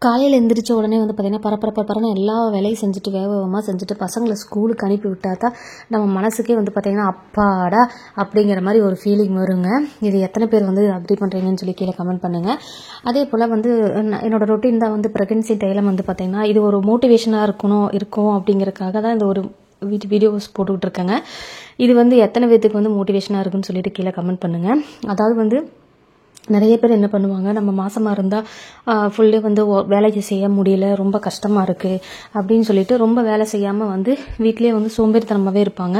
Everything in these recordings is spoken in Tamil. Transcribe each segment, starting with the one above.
காலையில் எந்திரிச்ச உடனே வந்து பார்த்திங்கன்னா பரபரன்னு எல்லா வேலையும் செஞ்சுட்டு வேகமாக செஞ்சுட்டு பசங்களை ஸ்கூலுக்கு அனுப்பி விட்டா தான் நம்ம மனசுக்கே வந்து பார்த்திங்கன்னா அப்பாடா அப்படிங்கிற மாதிரி ஒரு ஃபீலிங் வருங்க. இது எத்தனை பேர் வந்து அக்ரி பண்ணுறீங்கன்னு சொல்லி கீழே கமெண்ட் பண்ணுங்கள். அதே போல் வந்து என்னோட ரொட்டீன் தான் வந்து ப்ரெக்னன்சி டைமில் வந்து பார்த்திங்கன்னா இது ஒரு மோட்டிவேஷனாக இருக்கும் அப்படிங்கிறதுக்காக தான் இந்த ஒரு வீடியோஸ் போட்டுக்கிட்டு இருக்கேங்க. இது வந்து எத்தனை பேத்துக்கு வந்து மோட்டிவேஷனாக இருக்குன்னு சொல்லிட்டு கீழே கமெண்ட் பண்ணுங்கள். அதாவது வந்து நிறைய பேர் என்ன பண்ணுவாங்க, நம்ம மாசமாக இருந்தால் ஃபுல் டே வந்து வேலைக்கு செய்ய முடியல, ரொம்ப கஷ்டமாக இருக்குது அப்படின்னு சொல்லிட்டு ரொம்ப வேலை செய்யாமல் வந்து வீட்டிலே வந்து சோம்பேறித்தனமாகவே இருப்பாங்க.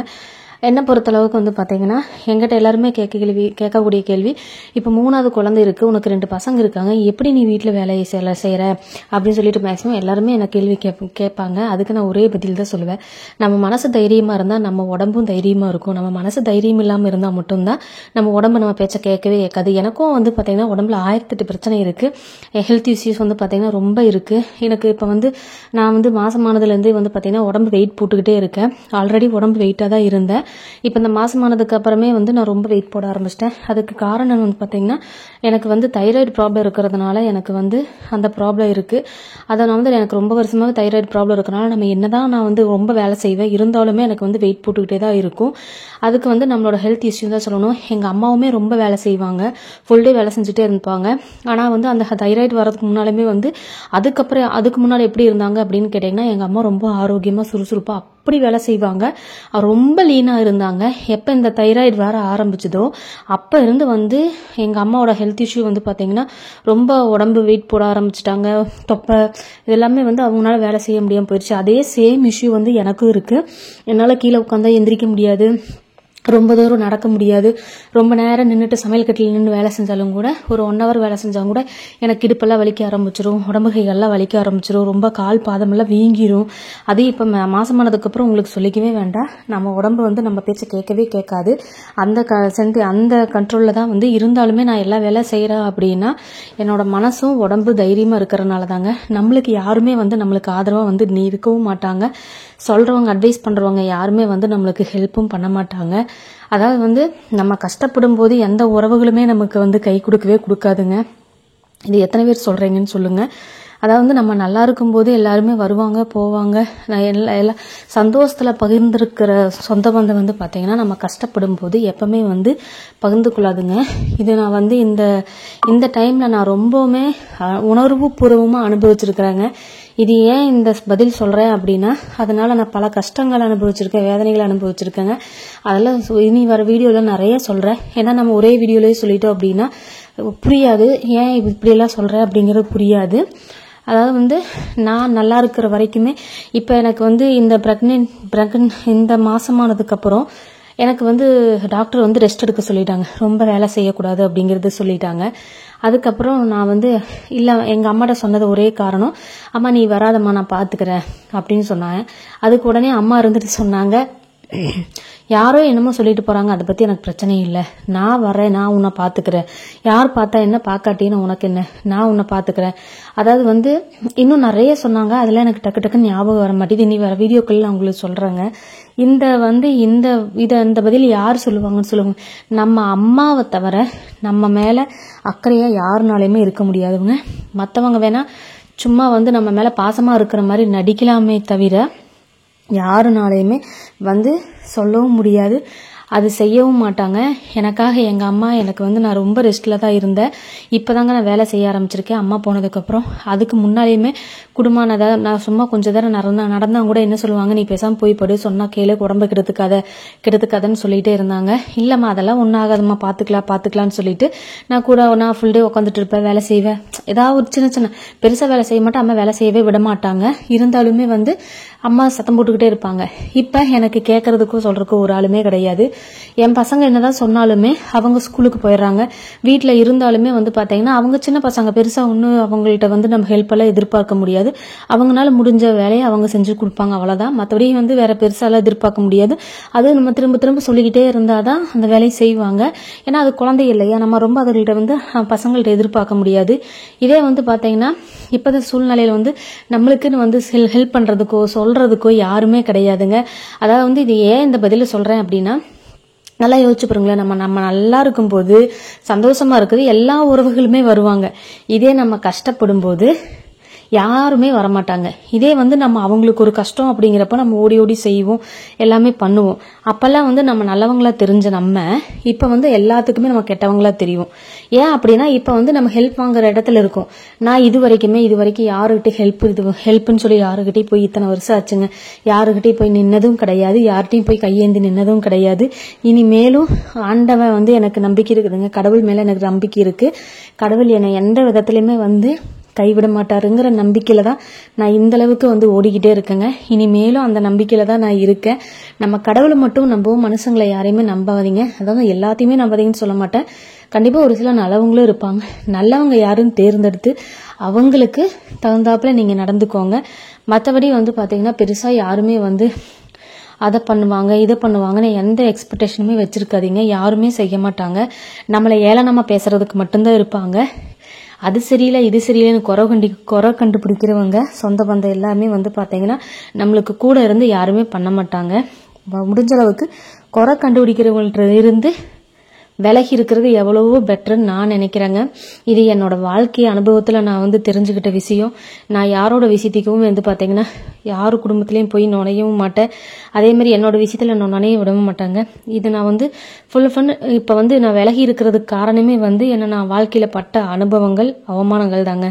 என்னை பொறுத்தளவுக்கு வந்து பார்த்தீங்கன்னா எங்கிட்ட எல்லாருமே கேட்கக்கூடிய கேள்வி, இப்போ 3வது குழந்தை இருக்குது, உனக்கு 2 பசங்க இருக்காங்க, எப்படி நீ வீட்டில் வேலையை செய்கிற அப்படின்னு சொல்லிட்டு மேக்ஸிமம் எல்லாருமே என்னை கேள்வி கேட்பாங்க. அதுக்கு நான் ஒரே பதில் தான் சொல்லுவேன், நம்ம மனசு தைரியமாக இருந்தால் நம்ம உடம்பும் தைரியமாக இருக்கும். நம்ம மனசு தைரியம் இல்லாமல் இருந்தால் மட்டும்தான் நம்ம உடம்பு நம்ம பேச்சை கேட்கவே கேட்காது. எனக்கும் வந்து பார்த்தீங்கன்னா உடம்புல 1008 பிரச்சனை இருக்குது. ஹெல்த் இஷ்யூஸ் வந்து பார்த்தீங்கன்னா ரொம்ப இருக்குது. எனக்கு இப்போ வந்து நான் வந்து மாசமானதுலேருந்தே வந்து பார்த்தீங்கன்னா உடம்பு வெயிட் போட்டுக்கிட்டே இருக்கேன். ஆல்ரெடி உடம்பு வெயிட்டாக தான் இருந்தேன். இப்போ இந்த மாசமானதுக்கு அப்புறமே வந்து நான் ரொம்ப வெயிட் போட ஆரம்பிச்சிட்டேன். அதுக்கு காரணம் வந்து பார்த்தீங்கன்னா எனக்கு வந்து தைராய்டு ப்ராப்ளம் இருக்கிறதுனால எனக்கு வந்து அந்த ப்ராப்ளம் இருக்குது. அதனால் வந்து எனக்கு ரொம்ப வருஷமாக தைராய்டு ப்ராப்ளம் இருக்கிறனால நம்ம என்னதான் நான் வந்து ரொம்ப வேலை செய்வேன், இருந்தாலுமே எனக்கு வந்து வெயிட் போட்டுக்கிட்டே தான் இருக்கும். அதுக்கு வந்து நம்மளோட ஹெல்த் இஷ்யூ தான் சொல்லணும். எங்கள் அம்மாவுமே ரொம்ப வேலை செய்வாங்க, ஃபுல் டே வேலை செஞ்சுட்டே இருப்பாங்க. ஆனால் வந்து அந்த தைராய்டு வரதுக்கு முன்னாலுமே வந்து அதுக்கு முன்னாடி எப்படி இருந்தாங்க அப்படின்னு கேட்டிங்கன்னா, எங்கள் அம்மா ரொம்ப ஆரோக்கியமாக சுறுசுறுப்பாக அப்படி வேலை செய்வாங்க, ரொம்ப லீனாக இருந்தாங்க. எப்போ இந்த தைராய்டு வர ஆரம்பிச்சதோ அப்போ இருந்து வந்து எங்கள் அம்மாவோட ஹெல்த் இஷ்யூ வந்து பார்த்திங்கன்னா ரொம்ப உடம்பு வெயிட் போட ஆரம்பிச்சிட்டாங்க. தொப்பை இதெல்லாமே வந்து அவங்களால வேலை செய்ய முடியாமல் போயிடுச்சு. அதே சேம் இஷ்யூ வந்து எனக்கும் இருக்குது. என்னால் கீழே உட்காந்தா எந்திரிக்க முடியாது, ரொம்ப தூரம் நடக்க முடியாது, ரொம்ப நேரம் நின்றுட்டு சமையல் கட்டில் நின்று வேலை செஞ்சாலும் கூட ஒரு 1 hour வேலை செஞ்சாலும் கூட எனக்கு இடுப்பெல்லாம் வலிக்க ஆரம்பிச்சிடும், உடம்பு கைகள்லாம் வலிக்க ஆரம்பிச்சிடும், ரொம்ப கால் பாதமெல்லாம் வீங்கிரும். அதே இப்போ மாசமானதுக்கப்புறம் உங்களுக்கு சொல்லிக்கவே வேண்டாம், நம்ம உடம்பு வந்து நம்ம பேச்சை கேட்கவே கேட்காது. அந்த கண்ட்ரோலில் தான் வந்து இருந்தாலுமே நான் எல்லா வேலை செய்கிறேன் அப்படின்னா என்னோட மனசும் உடம்பு தைரியமாக இருக்கிறனால தாங்க. நம்மளுக்கு யாருமே வந்து நம்மளுக்கு ஆதரவாக வந்து இருக்கவும் மாட்டாங்க. சொல்கிறவங்க அட்வைஸ் பண்ணுறவங்க யாருமே வந்து நம்மளுக்கு ஹெல்ப்பும் பண்ண மாட்டாங்க. அதாவது வந்து நம்ம கஷ்டப்படும் போது எந்த உறவுகளுமே நமக்கு வந்து கை கொடுக்காதுங்க. இது எத்தனை பேர் சொல்கிறீங்கன்னு சொல்லுங்கள். அதாவது வந்து நம்ம நல்லா இருக்கும்போது எல்லாருமே வருவாங்க போவாங்க. நான் எல்லா சந்தோஷத்தில் பகிர்ந்துருக்கிற சொந்த பந்தம் வந்து பார்த்தீங்கன்னா நம்ம கஷ்டப்படும் போது எப்பவுமே வந்து பகிர்ந்து கொள்ளாதுங்க. இது நான் வந்து இந்த டைமில் நான் ரொம்பவுமே உணர்வு பூர்வமாக அனுபவிச்சிருக்கிறேங்க. இது ஏன் இந்த பதில் சொல்கிறேன் அப்படின்னா, அதனால் நான் பல கஷ்டங்களை அனுபவிச்சிருக்கேன், வேதனைகளை அனுபவிச்சிருக்கேங்க. அதெல்லாம் இனி வர வீடியோவில் நிறைய சொல்கிறேன். ஏன்னா நம்ம ஒரே வீடியோலேயே சொல்லிட்டோம் அப்படின்னா புரியாது, ஏன் இப்படியெல்லாம் சொல்கிறேன் அப்படிங்கிறது புரியாது. அதாவது வந்து நான் நல்லா இருக்கிற வரைக்குமே இப்போ எனக்கு வந்து இந்த மாசமானதுக்கப்புறம் எனக்கு வந்து டாக்டர் வந்து ரெஸ்ட் எடுக்க சொல்லிட்டாங்க, ரொம்ப வேலை செய்யக்கூடாது அப்படிங்கிறது சொல்லிட்டாங்க. அதுக்கப்புறம் நான் வந்து இல்லை, எங்கள் அம்மாட்ட சொன்னது ஒரே காரணம், அம்மா நீ வராதம்மா நான் பார்த்துக்கிறேன் அப்படின்னு சொன்னாங்க. அதுக்கு உடனே அம்மா இருந்துட்டு சொன்னாங்க, யாரோ என்னமோ சொல்லிட்டு போகிறாங்க, அதை பற்றி எனக்கு பிரச்சனை இல்லை, நான் வரேன், நான் உன்னை பார்த்துக்கிறேன், யார் பார்த்தா என்ன பார்க்காட்டின்னு உனக்கு என்ன, நான் உன்னை பார்த்துக்கிறேன். அதாவது வந்து இன்னும் நிறைய சொன்னாங்க, அதெல்லாம் எனக்கு டக்குன்னு ஞாபகம் வர மாட்டேது. இனி வர வீடியோக்கள் நான் உங்களுக்கு சொல்கிறேங்க. இந்த பதில் யார் சொல்லுவாங்கன்னு சொல்லுவாங்க, நம்ம அம்மாவை தவிர நம்ம மேலே அக்கறையாக யாருனாலையுமே இருக்க முடியாதுங்க. மற்றவங்க வேணா சும்மா வந்து நம்ம மேலே பாசமாக இருக்கிற மாதிரி நடிக்கலாமே தவிர யாருனாலையுமே வந்து சொல்லவும் முடியாது, அது செய்யவும் மாட்டாங்க. எனக்காக எங்கள் அம்மா எனக்கு வந்து நான் ரொம்ப ரெஸ்ட்டில் தான் இருந்தேன். இப்போ தாங்க நான் வேலை செய்ய ஆரம்பிச்சிருக்கேன் அம்மா போனதுக்கப்புறம். அதுக்கு முன்னாடியுமே குடும்பமானதை நான் சும்மா கொஞ்சம் தூரம் நடந்தால் கூட என்ன சொல்லுவாங்க, நீ பேசாமல் போய் படு, சொன்னால் கேளு, உடம்பு கெடுத்துக்காதன்னு சொல்லிகிட்டே இருந்தாங்க. இல்லைம்மா அதெல்லாம் ஒன்றாகாதம்மா, பார்த்துக்கலான்னு சொல்லிட்டு நான் ஃபுல் டே உட்காந்துட்டு இருப்பேன், வேலை செய்வேன். ஏதாவது ஒரு சின்ன பெருசாக வேலை செய்ய மாட்டேன், அம்மா வேலை செய்யவே விட மாட்டாங்க. இருந்தாலுமே வந்து அம்மா சத்தம் போட்டுக்கிட்டே இருப்பாங்க. இப்போ எனக்கு கேட்கறதுக்கும் சொல்றதுக்கும் ஒரு ஆளுமே கிடையாது. என் பசங்க என்னதான் சொன்னாலுமே அவங்க ஸ்கூலுக்கு போயிடுறாங்க. வீட்டில் இருந்தாலுமே வந்து பார்த்தீங்கன்னா அவங்க சின்ன பசங்க, பெருசாக ஒன்றும் அவங்கள்ட்ட வந்து நம்ம ஹெல்ப் எல்லாம் எதிர்பார்க்க முடியாது. அவங்களால முடிஞ்ச வேலையை அவங்க செஞ்சு கொடுப்பாங்க, அவ்வளோதான். மற்றபடி வந்து வேற பெருசாலாம் எதிர்பார்க்க முடியாது. அது நம்ம திரும்ப சொல்லிக்கிட்டே இருந்தாதான் அந்த வேலையை செய்வாங்க. ஏன்னா அது குழந்தை இல்லையா, நம்ம ரொம்ப அதுகள்கிட்ட வந்து பசங்கள்ட்ட எதிர்பார்க்க முடியாது. இதே வந்து பார்த்தீங்கன்னா இப்போத சூழ்நிலையில் வந்து நம்மளுக்குன்னு வந்து ஹெல்ப் பண்ணுறதுக்கோ சொல்றதுக்கோ யாருமே கிடையாதுங்க. அதாவது வந்து இது ஏன் இந்த பதில சொல்றேன் அப்படின்னா, நல்லா யோசிச்சு பாருங்களேன், நம்ம நல்லா இருக்கும்போது சந்தோஷமா இருக்குது எல்லா உறவுகளுமே வருவாங்க. இதே நம்ம கஷ்டப்படும் போது யாருமே வரமாட்டாங்க. இதே வந்து நம்ம அவங்களுக்கு ஒரு கஷ்டம் அப்படிங்கிறப்ப நம்ம ஓடி ஓடி செய்வோம், எல்லாமே பண்ணுவோம். அப்பெல்லாம் வந்து நம்ம நல்லவங்களா தெரிஞ்ச நம்ம இப்போ வந்து எல்லாத்துக்குமே நம்ம கெட்டவங்களா தெரியும். ஏன் அப்படின்னா இப்போ வந்து நம்ம ஹெல்ப் வாங்குற இடத்துல இருக்கோம். நான் இது வரைக்கும் யாருக்கிட்டே ஹெல்ப்னு சொல்லி யாருக்கிட்டையும் போய் இத்தனை வருஷம் ஆச்சுங்க, யாருக்கிட்டையும் போய் நின்னதும் கிடையாது, யார்கிட்டையும் போய் கையேந்தி நின்னதும் கிடையாது. இனிமேலும் ஆண்டவன் வந்து எனக்கு நம்பிக்கை இருக்குதுங்க, கடவுள் மேல எனக்கு நம்பிக்கை இருக்கு. கடவுள் என்னை எந்த விதத்திலயுமே வந்து கைவிட மாட்டாருங்கிற நம்பிக்கையில தான் நான் இந்த அளவுக்கு வந்து ஓடிக்கிட்டே இருக்கேங்க. இனிமேலும் அந்த நம்பிக்கையில தான் நான் இருக்கேன். நம்ம கடவுளை மட்டும் நம்பவும், மனுஷங்களை யாரையுமே நம்பாதீங்க. அதாவது எல்லாத்தையுமே நம்பாதீங்கன்னு சொல்ல மாட்டேன். கண்டிப்பா ஒரு சில நல்லவங்களும் இருப்பாங்க. நல்லவங்க யாருன்னு தேர்ந்தெடுத்து அவங்களுக்கு தகுந்தாப்புல நீங்க நடந்துக்கோங்க. மற்றபடி வந்து பாத்தீங்கன்னா பெருசா யாருமே வந்து அதை பண்ணுவாங்க இதை பண்ணுவாங்கன்னு எந்த எக்ஸ்பெக்டேஷனுமே வச்சிருக்காதீங்க. யாருமே செய்ய மாட்டாங்க. நம்மளை ஏளனமா பேசுறதுக்கு மட்டும்தான் இருப்பாங்க. அது சரியில்லை இது சரியில்லைன்னு குறை கண்டுபிடிக்கிறவங்க சொந்த பந்தம் எல்லாமே வந்து பாத்தீங்கன்னா நம்மளுக்கு கூட இருந்து யாருமே பண்ண மாட்டாங்க. முடிஞ்ச அளவுக்கு குறை கண்டுபிடிக்கிறவங்கள்ட்ட இருந்து விலகி இருக்கிறது எவ்வளவோ பெட்டர்ன்னு நான் நினைக்கிறேங்க. இது என்னோட வாழ்க்கை அனுபவத்தில் நான் வந்து தெரிஞ்சுக்கிட்ட விஷயம். நான் யாரோட விஷயத்துக்கும் வந்து பார்த்தீங்கன்னா யார் குடும்பத்துலேயும் போய் நுழையவும் மாட்டேன். அதே மாதிரி என்னோட விஷயத்தில் நான் நுழைய விடவும் மாட்டாங்க. இது நான் வந்து ஃபுல் இப்போ வந்து நான் விலகி இருக்கிறதுக்கு காரணமே வந்து என்ன நான் வாழ்க்கையில் பட்ட அனுபவங்கள் அவமானங்கள் தாங்க.